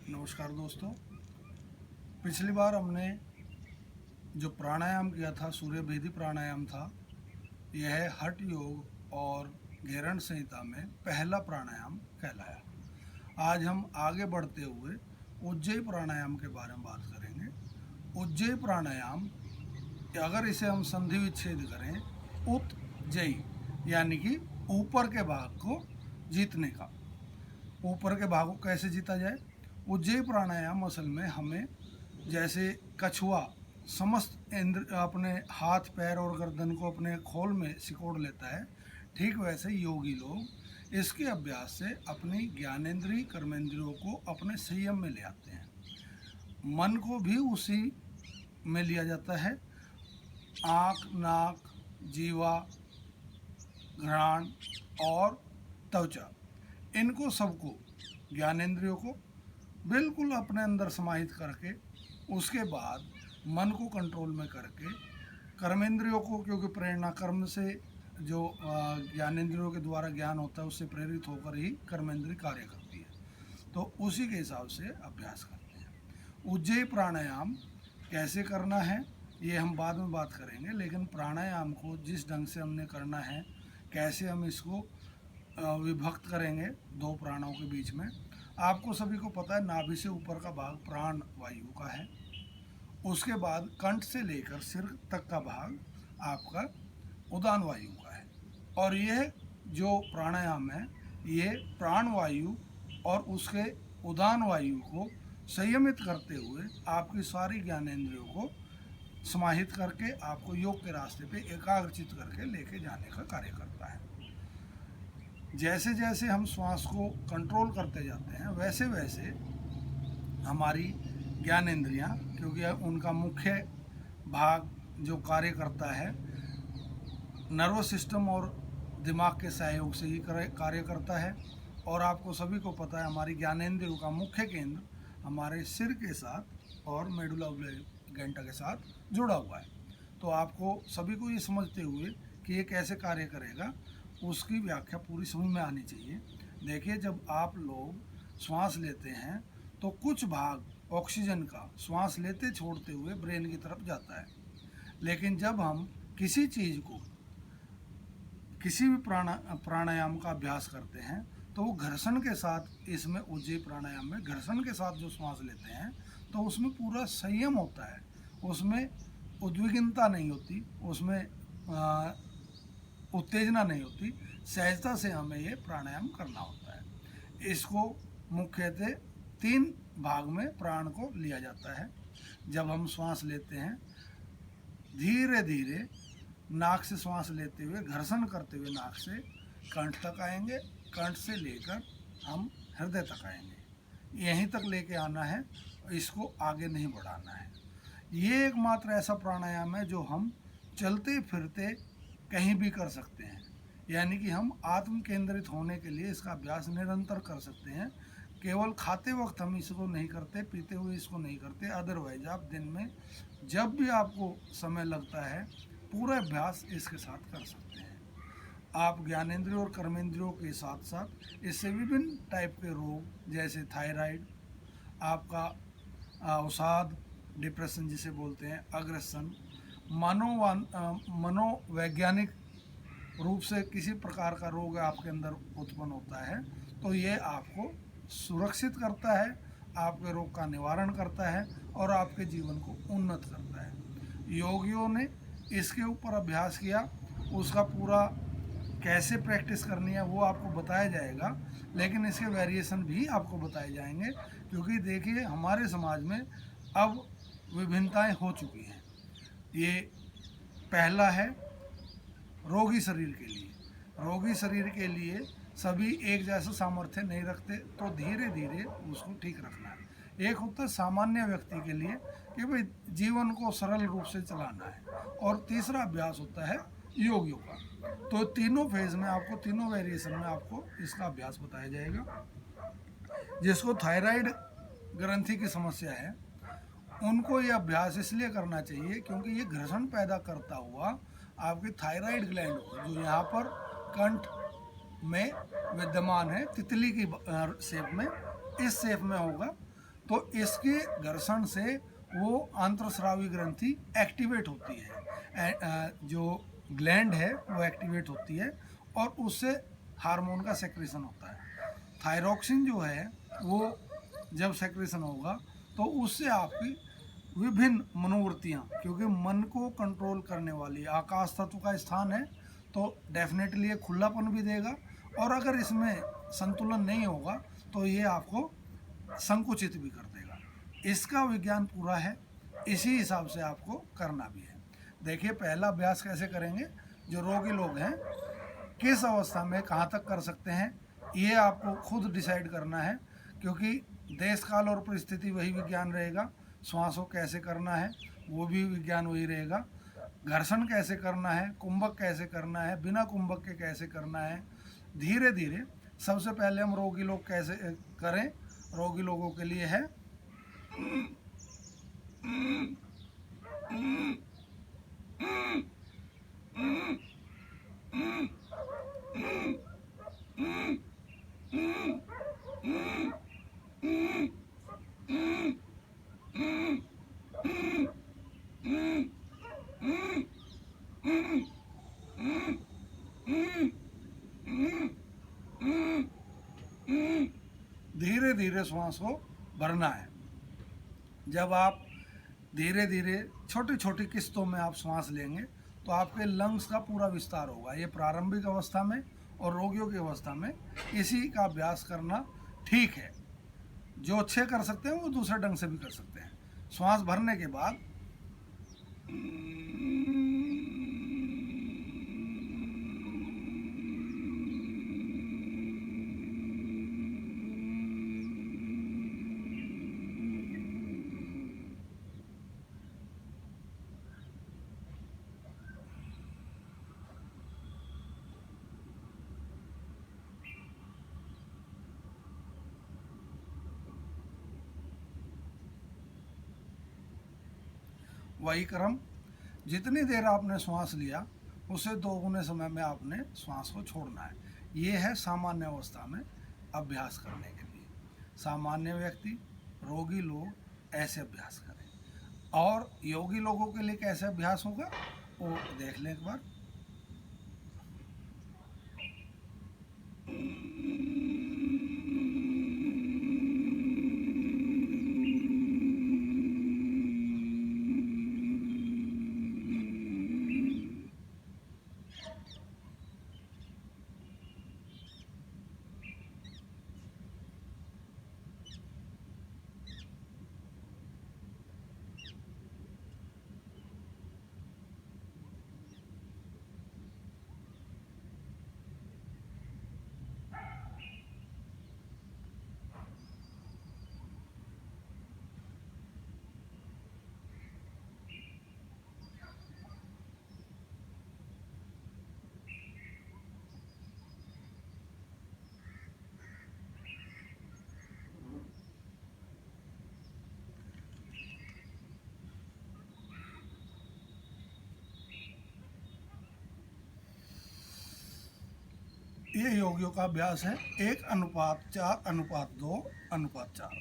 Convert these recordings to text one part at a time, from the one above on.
नमस्कार दोस्तों। पिछली बार हमने जो प्राणायाम किया था, सूर्य भेदी प्राणायाम था। यह हठ योग और घेरण संहिता में पहला प्राणायाम कहलाया। आज हम आगे बढ़ते हुए उज्जयी प्राणायाम के बारे में बात करेंगे। उज्जयी प्राणायाम, अगर इसे हम संधि विच्छेद करें, उत्जयी यानी कि ऊपर के भाग को जीतने का। ऊपर के भाग को कैसे जीता जाए? उज्जयी प्राणायाम असल में हमें, जैसे कछुआ समस्त इंद्र अपने हाथ पैर और गर्दन को अपने खोल में सिकोड़ लेता है, ठीक वैसे योगी लोग इसके अभ्यास से अपनी ज्ञानेंद्रिय कर्मेंद्रियों को अपने संयम में ले आते हैं। मन को भी उसी में लिया जाता है। आँख, नाक, जीवा, घ्राण और त्वचा, इनको सबको, ज्ञानेंद्रियों को बिल्कुल अपने अंदर समाहित करके, उसके बाद मन को कंट्रोल में करके कर्मेंद्रियों को, क्योंकि प्रेरणा कर्म से जो ज्ञानेंद्रियों के द्वारा ज्ञान होता है उससे प्रेरित होकर ही कर्मेंद्रिय कार्य करती है, तो उसी के हिसाब से अभ्यास करते हैं। उज्जयी प्राणायाम कैसे करना है ये हम बाद में बात करेंगे, लेकिन प्राणायाम को जिस ढंग से हमने करना है, कैसे हम इसको विभक्त करेंगे दो प्राणों के बीच में। आपको सभी को पता है, नाभि से ऊपर का भाग प्राण वायु का है। उसके बाद कंठ से लेकर सिर तक का भाग आपका उदान वायु का है। और यह जो प्राणायाम है, ये प्राण वायु और उसके उदान वायु को संयमित करते हुए आपकी सारी ज्ञानेंद्रियों को समाहित करके आपको योग के रास्ते पे एकाग्रचित करके लेके जाने का कार्य करता है। जैसे जैसे हम श्वास को कंट्रोल करते जाते हैं, वैसे वैसे हमारी ज्ञानेंद्रियां, क्योंकि उनका मुख्य भाग जो कार्य करता है नर्वस सिस्टम और दिमाग के सहयोग से ही कार्य करता है। और आपको सभी को पता है, हमारी ज्ञानेंद्रियों का मुख्य केंद्र हमारे सिर के साथ और मेडुला ऑब्लिंगेटा के साथ जुड़ा हुआ है। तो आपको सभी को ये समझते हुए कि ये कैसे कार्य करेगा, उसकी व्याख्या पूरी समझ में आनी चाहिए। देखिए, जब आप लोग श्वास लेते हैं तो कुछ भाग ऑक्सीजन का श्वास लेते छोड़ते हुए ब्रेन की तरफ जाता है, लेकिन जब हम किसी चीज़ को, किसी भी प्राणायाम का अभ्यास करते हैं तो वो घर्षण के साथ, इसमें उज्जयी प्राणायाम में घर्षण के साथ जो श्वास लेते हैं तो उसमें पूरा संयम होता है, उसमें उद्विग्नता नहीं होती, उसमें उत्तेजना नहीं होती, सहजता से हमें ये प्राणायाम करना होता है। इसको मुख्यतः 3 भाग में प्राण को लिया जाता है। जब हम श्वास लेते हैं, धीरे धीरे नाक से श्वास लेते हुए, घर्षण करते हुए नाक से कंठ तक आएंगे, कंठ से लेकर हम हृदय तक आएंगे, यहीं तक लेके आना है, इसको आगे नहीं बढ़ाना है। ये एकमात्र ऐसा प्राणायाम है जो हम चलते फिरते कहीं भी कर सकते हैं, यानी कि हम आत्म केंद्रित होने के लिए इसका अभ्यास निरंतर कर सकते हैं। केवल खाते वक्त हम इसको नहीं करते, पीते हुए इसको नहीं करते, अदरवाइज आप दिन में जब भी आपको समय लगता है पूरा अभ्यास इसके साथ कर सकते हैं। आप ज्ञानेंद्रियों और कर्मेंद्रियों के साथ साथ इससे विभिन्न टाइप के रोग, जैसे थायराइड, आपका अवसाद, डिप्रेशन जिसे बोलते हैं, अग्रेशन, मनोवैज्ञानिक रूप से किसी प्रकार का रोग आपके अंदर उत्पन्न होता है तो ये आपको सुरक्षित करता है, आपके रोग का निवारण करता है और आपके जीवन को उन्नत करता है। योगियों ने इसके ऊपर अभ्यास किया, उसका पूरा कैसे प्रैक्टिस करनी है वो आपको बताया जाएगा, लेकिन इसके वेरिएशन भी आपको बताए जाएंगे, क्योंकि देखिए हमारे समाज में अब विभिन्नताएं हो चुकी हैं। ये पहला है रोगी शरीर के लिए। रोगी शरीर के लिए सभी एक जैसा सामर्थ्य नहीं रखते, तो धीरे धीरे उसको ठीक रखना है। एक होता है सामान्य व्यक्ति के लिए कि भाई जीवन को सरल रूप से चलाना है, और तीसरा अभ्यास होता है योगियों का। तो तीनों फेज में आपको, तीनों वेरिएशन में आपको इसका अभ्यास बताया जाएगा। जिसको थायराइड ग्रंथि की समस्या है उनको ये अभ्यास इसलिए करना चाहिए क्योंकि ये घर्षण पैदा करता हुआ आपके थायराइड ग्लैंड को, जो यहाँ पर कंठ में विद्यमान है, तितली की शेप में, इस शेप में होगा, तो इसके घर्षण से वो अंतरस्रावी ग्रंथि एक्टिवेट होती है, जो ग्लैंड है वो एक्टिवेट होती है और उससे हार्मोन का सेक्रेशन होता है। थायरोक्सिन जो है वो जब सेक्रेशन होगा तो उससे आपकी विभिन्न मनोवृत्तियाँ, क्योंकि मन को कंट्रोल करने वाली आकाश तत्व का स्थान है, तो डेफिनेटली ये खुलापन भी देगा, और अगर इसमें संतुलन नहीं होगा तो ये आपको संकुचित भी कर देगा। इसका विज्ञान पूरा है, इसी हिसाब से आपको करना भी है। देखिए पहला अभ्यास कैसे करेंगे। जो रोगी लोग हैं किस अवस्था में कहाँ तक कर सकते हैं ये आपको खुद डिसाइड करना है, क्योंकि देश काल और परिस्थिति वही विज्ञान रहेगा। श्वास को कैसे करना है वो भी विज्ञान वही रहेगा। घर्षण कैसे करना है, कुंभक कैसे करना है, बिना कुंभक के कैसे करना है, धीरे धीरे। सबसे पहले हम रोगी लोग कैसे करें। रोगी लोगों के लिए है धीरे धीरे श्वास को भरना है। जब आप धीरे धीरे छोटी छोटी किस्तों में आप श्वास लेंगे तो आपके लंग्स का पूरा विस्तार होगा। ये प्रारंभिक अवस्था में और रोगियों की अवस्था में इसी का अभ्यास करना ठीक है। जो अच्छे कर सकते हैं वो दूसरे ढंग से भी कर सकते हैं। श्वास भरने के बाद वही क्रम, जितनी देर आपने श्वास लिया उससे दोगुने समय में आपने श्वास को छोड़ना है। ये है सामान्य अवस्था में अभ्यास करने के लिए। सामान्य व्यक्ति, रोगी लोग ऐसे अभ्यास करें। और योगी लोगों के लिए कैसे अभ्यास होगा वो देख लें एक बार। ये योगियों का अभ्यास है 1:4:2:4।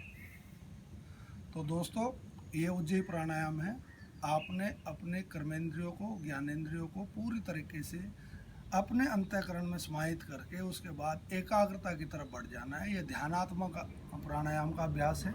तो दोस्तों ये उज्जयी प्राणायाम है। आपने अपने कर्मेंद्रियों को, ज्ञानेंद्रियों को पूरी तरीके से अपने अंतःकरण में समाहित करके उसके बाद एकाग्रता की तरफ बढ़ जाना है। यह ध्यानात्मक प्राणायाम का अभ्यास है।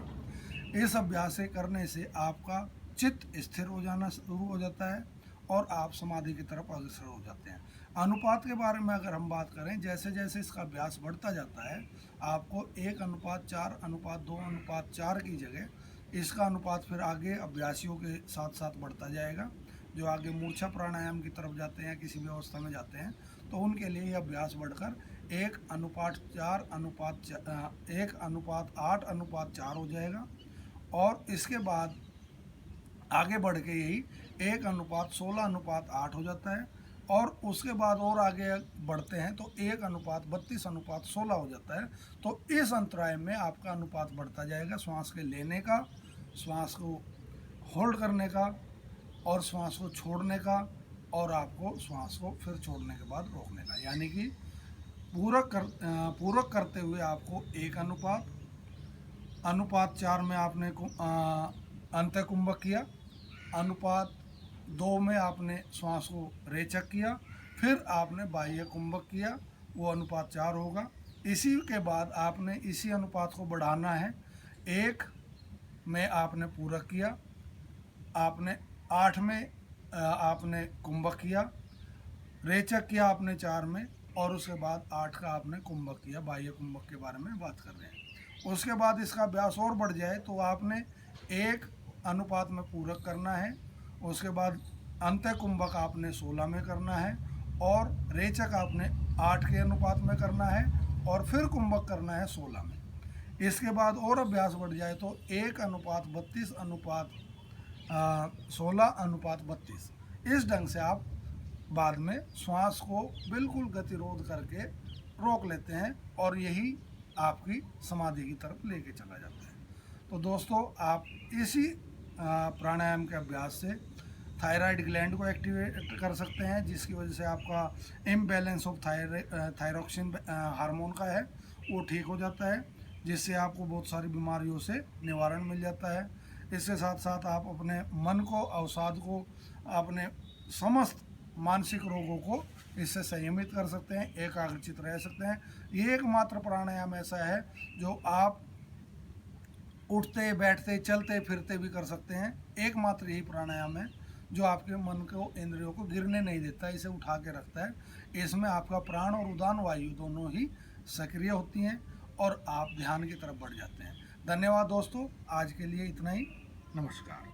इस अभ्यास से करने से आपका चित्त स्थिर हो जाना शुरू हो जाता है और आप समाधि की तरफ अग्रसर हो जाते हैं। अनुपात के बारे में अगर हम बात करें, जैसे जैसे इसका अभ्यास बढ़ता जाता है आपको 1:4:2:4 की जगह इसका अनुपात फिर आगे अभ्यासियों के साथ साथ बढ़ता जाएगा। जो आगे मूर्छा प्राणायाम की तरफ जाते हैं, किसी भी अवस्था में जाते हैं, तो उनके लिए ये अभ्यास बढ़कर 1:8:4 हो जाएगा। और इसके बाद आगे बढ़ के यही 1:16:8 हो जाता है। और उसके बाद और आगे बढ़ते हैं तो 1:32:16 हो जाता है। तो इस अंतराय में आपका अनुपात बढ़ता जाएगा श्वास के लेने का, श्वास को होल्ड करने का और श्वास को छोड़ने का, और आपको श्वास को फिर छोड़ने के बाद रोकने का। यानी कि पूरक करते हुए आपको 1:8 अनुपात 4 में आपने अंत्य कुंभक किया, अनुपात 2 में आपने श्वास को रेचक किया, फिर आपने बाह्य कुंभक किया, वो अनुपात 4 होगा। इसी के बाद आपने इसी अनुपात को बढ़ाना है। 1 में आपने पूरक किया, आपने 8 में आपने कुंभक किया, रेचक किया आपने 4 में, और उसके बाद 8 का आपने कुंभक किया। बाह्य कुंभक के बारे में बात कर रहे हैं। उसके बाद इसका व्यास और बढ़ जाए तो आपने 1 अनुपात में पूरक करना है, उसके बाद अंत्य कुंभक आपने 16 में करना है, और रेचक आपने 8 के अनुपात में करना है, और फिर कुंभक करना है 16 में। इसके बाद और अभ्यास बढ़ जाए तो 1 अनुपात 32 अनुपात 16 अनुपात 32, इस ढंग से आप बाद में श्वास को बिल्कुल गतिरोध करके रोक लेते हैं, और यही आपकी समाधि की तरफ लेके चला जाता है। तो दोस्तों, आप इसी प्राणायाम के अभ्यास से थायराइड ग्लैंड को एक्टिवेट कर सकते हैं, जिसकी वजह से आपका इम्बैलेंस ऑफ थायरॉक्सिन हार्मोन का है वो ठीक हो जाता है, जिससे आपको बहुत सारी बीमारियों से निवारण मिल जाता है। इसके साथ साथ आप अपने मन को, अवसाद को, अपने समस्त मानसिक रोगों को इससे संयमित कर सकते हैं, एकाग्रचित रह सकते हैं। ये एकमात्र प्राणायाम ऐसा है जो आप उठते, बैठते, चलते फिरते भी कर सकते हैं। एकमात्र यही प्राणायाम है जो आपके मन को, इंद्रियों को गिरने नहीं देता, इसे उठा के रखता है। इसमें आपका प्राण और उदान वायु दोनों ही सक्रिय होती हैं और आप ध्यान की तरफ बढ़ जाते हैं। धन्यवाद दोस्तों, आज के लिए इतना ही। नमस्कार।